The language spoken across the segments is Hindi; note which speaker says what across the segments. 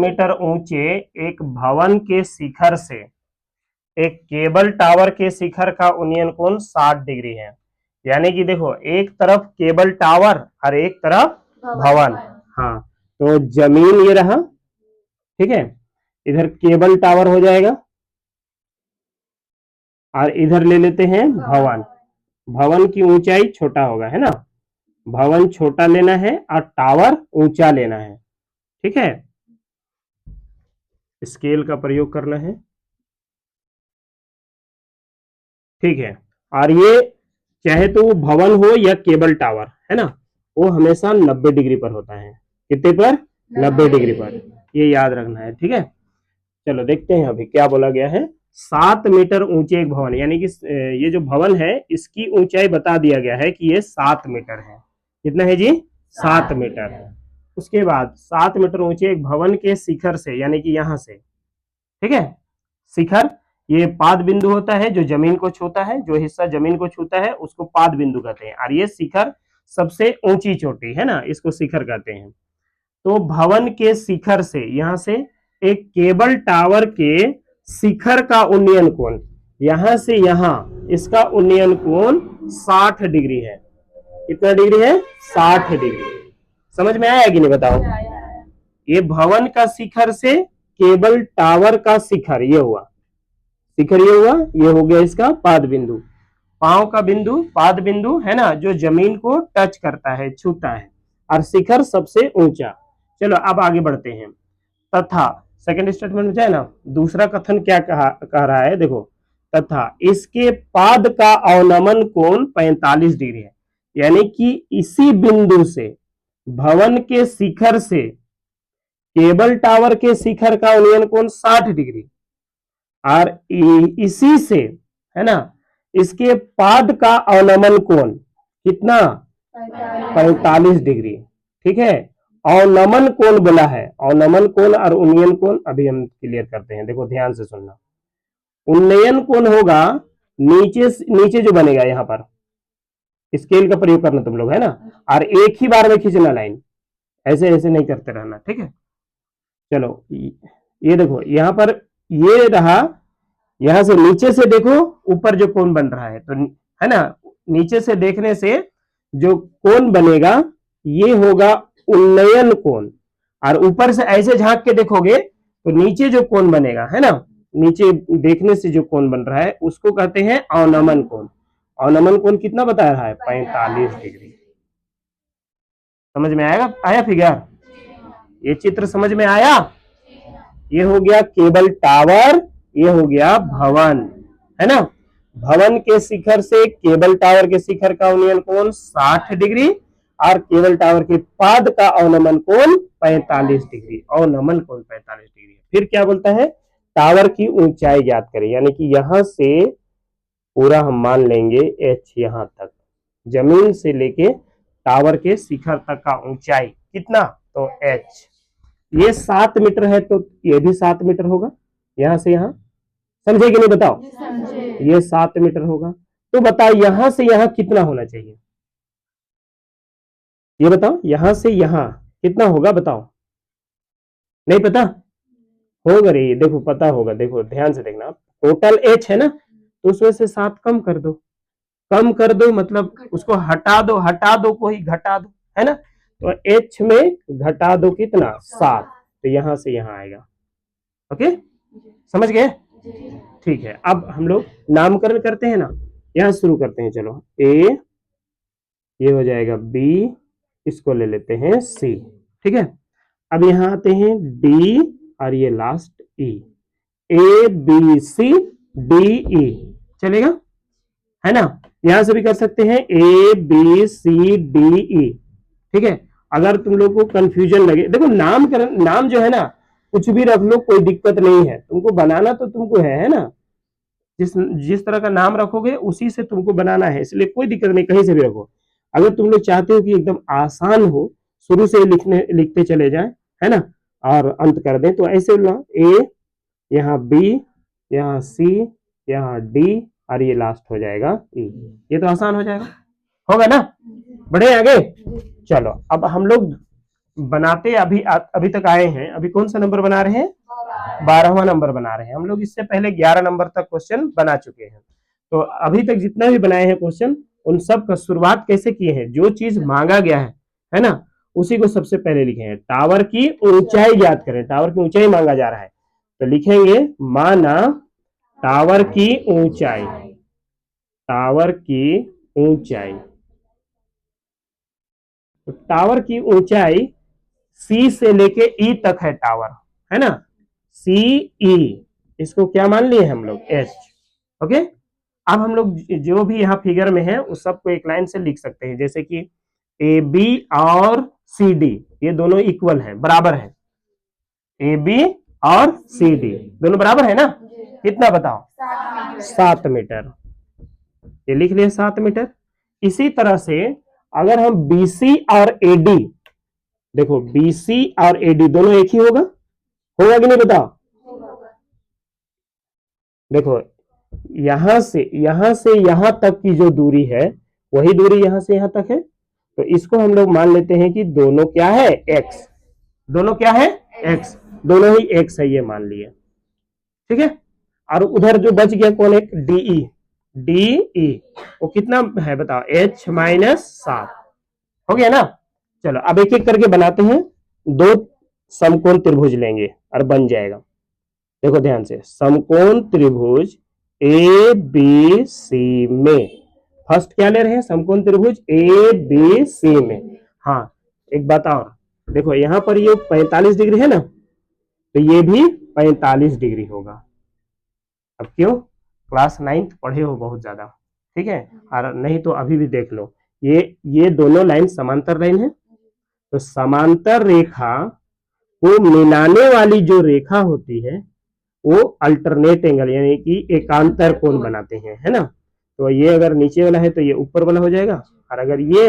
Speaker 1: मीटर ऊंचे एक भवन के शिखर से एक केबल टावर के शिखर का उन्नयन कोण 60 डिग्री है। यानी कि देखो, एक तरफ केबल टावर और एक तरफ भवन। हाँ, तो जमीन ये रहा, ठीक है, इधर केबल टावर हो जाएगा और इधर ले लेते हैं भवन। भवन की ऊंचाई छोटा होगा, है ना, भवन छोटा लेना है और टावर ऊंचा लेना है, ठीक है। स्केल का प्रयोग करना है, ठीक है। और ये चाहे तो वो भवन हो या केबल टावर, है ना, वो हमेशा 90 डिग्री पर होता है। कितने पर? 90 डिग्री पर, ये याद रखना है, ठीक है। चलो देखते हैं अभी क्या बोला गया है। 7 मीटर ऊंचे एक भवन, यानी कि ये जो भवन है इसकी ऊंचाई बता दिया गया है कि ये 7 मीटर है। कितना है जी? 7 मीटर है। उसके बाद 7 मीटर ऊंचे एक भवन के शिखर से, यानी कि यहां से, ठीक है, शिखर ये पाद बिंदु होता है जो जमीन को छूता है, जो हिस्सा जमीन को छूता है उसको पाद बिंदु कहते हैं, और ये शिखर सबसे ऊंची चोटी है ना, इसको शिखर कहते हैं। तो भवन के शिखर से, यहां से एक केबल टावर के शिखर का उन्नयन कोण, यहां से यहां इसका उन्नयन कोण 60 डिग्री है। कितना डिग्री है? 60 डिग्री। समझ में आया कि नहीं बताओ? ये भवन का शिखर से केबल टावर का शिखर, ये हुआ शिखर, ये हुआ, ये हो गया इसका पाद बिंदु, पांव का बिंदु, पाद बिंदु है ना, जो जमीन को टच करता है, छूता है, और शिखर सबसे ऊंचा। चलो अब आगे बढ़ते हैं। तथा सेकंड स्टेटमेंट में है ना, दूसरा कथन क्या कह रहा है, देखो, तथा इसके पाद का अवनमन कोण 45 डिग्री है। यानी कि इसी बिंदु से, भवन के शिखर से केबल टावर के शिखर का उन्नयन कोण 60 डिग्री, और इसी से, है ना, इसके पाद का अवनमन कोण कितना? 45 डिग्री, ठीक है। अवनमन कोण बोला है, अवनमन कोण और उन्नयन कोण अभी हम क्लियर करते हैं। देखो ध्यान से सुनना। उन्नयन कोण होगा नीचे नीचे जो बनेगा, यहां पर स्केल का प्रयोग करना तुम लोग, है ना, और एक ही बार में खींचना लाइन, ऐसे ऐसे नहीं करते रहना, ठीक है। चलो ये देखो, यहां पर ये रहा, यहां से नीचे से देखो ऊपर जो कोण बन रहा है, तो है ना, नीचे से देखने से जो कोण बनेगा ये होगा उन्नयन कोण, और ऊपर से ऐसे झांक के देखोगे तो नीचे जो कोण बनेगा, है ना, नीचे देखने से जो कोण बन रहा है उसको कहते हैं अवनमन कोण। अवनमन कोण कितना बता रहा है? 45 डिग्री। समझ में आएगा? आया फिगर? ये चित्र समझ में आया? ये हो गया केबल टावर, ये हो गया भवन, है ना। भवन के शिखर से केबल टावर के शिखर का उन्नयन कोण 60 डिग्री, और केबल टावर के पाद का अवनमन कोण 45 डिग्री। अवनमन कोण 45 डिग्री। फिर क्या बोलता है? टावर की ऊंचाई ज्ञात करें, यानी कि यहां से पूरा हम मान लेंगे h, यहां तक जमीन से लेके टावर के शिखर तक का ऊंचाई कितना? तो h। ये 7 मीटर है तो ये भी 7 मीटर होगा, यहां से यहां। समझे कि नहीं बताओ? ये 7 मीटर होगा। तो बताओ यहां से यहां कितना होना चाहिए? ये बताओ, यहां से यहां कितना होगा बताओ? नहीं पता होगा रे? देखो पता होगा, देखो ध्यान से देखना। टोटल h है ना, तो उसमें से 7 कम कर दो, कम कर दो मतलब उसको हटा दो, हटा दो कोई घटा दो, है ना। तो h में घटा दो कितना? 7, तो यहां से यहां आएगा। ओके, समझ गए? ठीक है, अब हम लोग नामकरण करते हैं ना, यहां शुरू करते हैं। चलो ए, ये हो जाएगा बी, इसको ले लेते हैं सी, ठीक है। अब यहां आते हैं डी, और ये last E. A B C D E, चलेगा, है ना। यहां से भी कर सकते हैं ए बी सी डी ई, ठीक है। अगर तुम लोग को कंफ्यूजन लगे, देखो नामकरण, नाम जो है ना कुछ भी रख लो, कोई दिक्कत नहीं है, तुमको बनाना तो तुमको है ना, जिस जिस तरह का नाम रखोगे उसी से तुमको बनाना है, इसलिए कोई दिक्कत नहीं, कहीं से भी रखो। अगर तुम लोग चाहते हो कि एकदम आसान हो, शुरू से लिखते चले जाए, है ना, और अंत कर दें, तो ऐसे लो, ए, यहाँ बी, यहाँ सी, यहाँ डी, और ये लास्ट हो जाएगा ई। ये तो आसान हो जाएगा, होगा ना? बढ़े आगे। चलो अब हम लोग बनाते अभी तक आए हैं, अभी कौन सा नंबर बना रहे हैं? 12वां नंबर बना रहे हैं। हम लोग इससे पहले 11 नंबर तक क्वेश्चन बना चुके हैं। तो अभी तक जितना भी बनाए हैं क्वेश्चन, उन सब का शुरुआत कैसे किए हैं? जो चीज मांगा गया है ना, उसी को सबसे पहले लिखे हैं। टावर की ऊंचाई ज्ञात करें, टावर की ऊंचाई मांगा जा रहा है, तो लिखेंगे माना टावर की ऊंचाई, टावर की ऊंचाई। तो टावर की ऊंचाई सी से लेके ई तक है टावर, है ना, सी ई, इसको क्या मान लिए हम लोग? एच। ओके, अब हम लोग जो भी यहाँ फिगर में है उस सबको एक लाइन से लिख सकते हैं, जैसे कि ए बी और सी डी ये दोनों इक्वल है, बराबर है। ए बी और सी डी दोनों बराबर है ना? कितना बताओ? 7 मीटर। ये लिख लिया 7 मीटर। इसी तरह से अगर हम बीसी और एडी, देखो बीसी और एडी दोनों एक ही होगा कि नहीं बताओ? देखो यहां से यहां तक की जो दूरी है वही दूरी यहां से यहां तक है, तो इसको हम लोग मान लेते हैं कि दोनों क्या है? एक्स। दोनों क्या है? एक्स। दोनों ही एक्स है, ये मान लिए। ठीक है, और उधर जो बच गया कौन? एक डीई, डीई वो कितना है बताओ? एच माइनस 7 हो गया ना? चलो अब एक एक करके बनाते हैं। 2 समकोण त्रिभुज लेंगे और बन जाएगा। देखो ध्यान से, समकोण त्रिभुज ए बी सी में, फर्स्ट क्या ले रहे हैं? समकोण त्रिभुज ए बी सी में। हाँ, एक बात और देखो, यहां पर ये 45 डिग्री है ना, तो ये भी 45 डिग्री होगा। अब क्यों? क्लास 9th पढ़े हो बहुत ज्यादा, ठीक है, और नहीं तो अभी भी देख लो। ये दोनों लाइन समांतर लाइन है, तो समांतर रेखा को मिलाने वाली जो रेखा होती है वो अल्टरनेट एंगल यानी कि एकांतर कोण बनाते हैं, है ना? तो ये अगर नीचे वाला है तो ये ऊपर वाला हो जाएगा, और अगर ये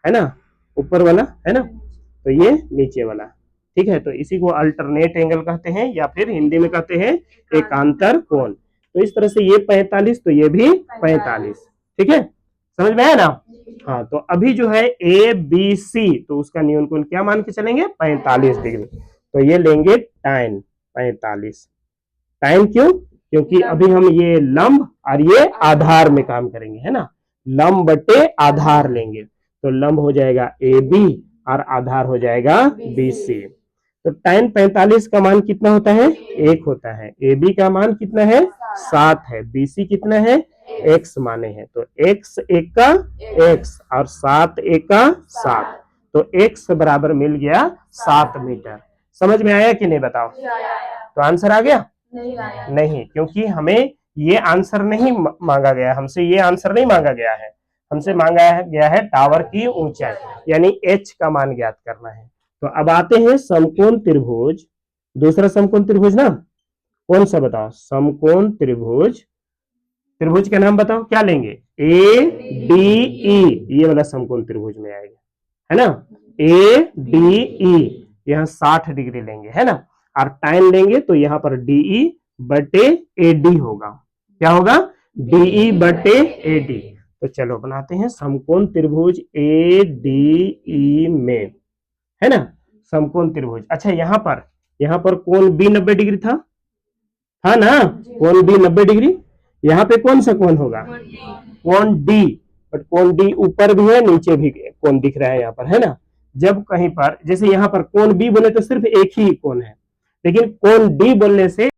Speaker 1: है ना ऊपर वाला है ना, तो ये नीचे वाला। ठीक है, तो इसी को अल्टरनेट एंगल कहते हैं, या फिर हिंदी में कहते हैं एकांतर कोण। तो इस तरह से ये 45, तो ये भी 45। ठीक है, समझ में आया ना? हाँ, तो अभी जो है ए बी सी, तो उसका न्यून कोण क्या मान के चलेंगे? 45 डिग्री। तो ये लेंगे tan 45। टाइम क्यों? क्योंकि अभी हम ये लंब और ये आधार में काम करेंगे, है ना? लंब बटे आधार लेंगे, तो लंब हो जाएगा ए बी और आधार हो जाएगा बी सी। तो tan 45 का मान कितना होता है? 1 होता है। ए बी का मान कितना है? 7 है। बी सी कितना है? x माने हैं, तो x एक का x और 7 एक का 7, तो x बराबर मिल गया 7 मीटर। समझ में आया कि नहीं बताओ? तो आंसर आ गया? नहीं, क्योंकि हमें ये आंसर नहीं मांगा गया, हमसे ये आंसर नहीं मांगा गया है। हमसे मांगा गया है टावर की ऊंचाई, यानी h का मान ज्ञात करना है। तो अब आते हैं समकोण त्रिभुज, दूसरा समकोण त्रिभुज ना, कौन सा बताओ? समकोण त्रिभुज, त्रिभुज का नाम बताओ, क्या लेंगे? ए डी ई, ये वाला समकोण त्रिभुज में आएगा, है ना? ए डी ई, यहाँ 60 डिग्री लेंगे, है ना? और टाइम लेंगे तो यहाँ पर डीई बटे एडी होगा। क्या होगा? डीई बटे एडी। तो चलो बनाते हैं समकोण त्रिभुज ए डी ई में, है ना? समकोण त्रिभुज। अच्छा, यहाँ पर कोण बी 90 डिग्री था ना? कोण बी 90 डिग्री। यहाँ पे कौन सा कोण होगा? कोण डी। बट कोण डी ऊपर भी है, नीचे भी कोण दिख रहा है यहाँ पर, है ना? जब कहीं पर जैसे यहाँ पर कोण बी बोले तो सिर्फ एक ही कोण है, लेकिन कोण डी बोलने से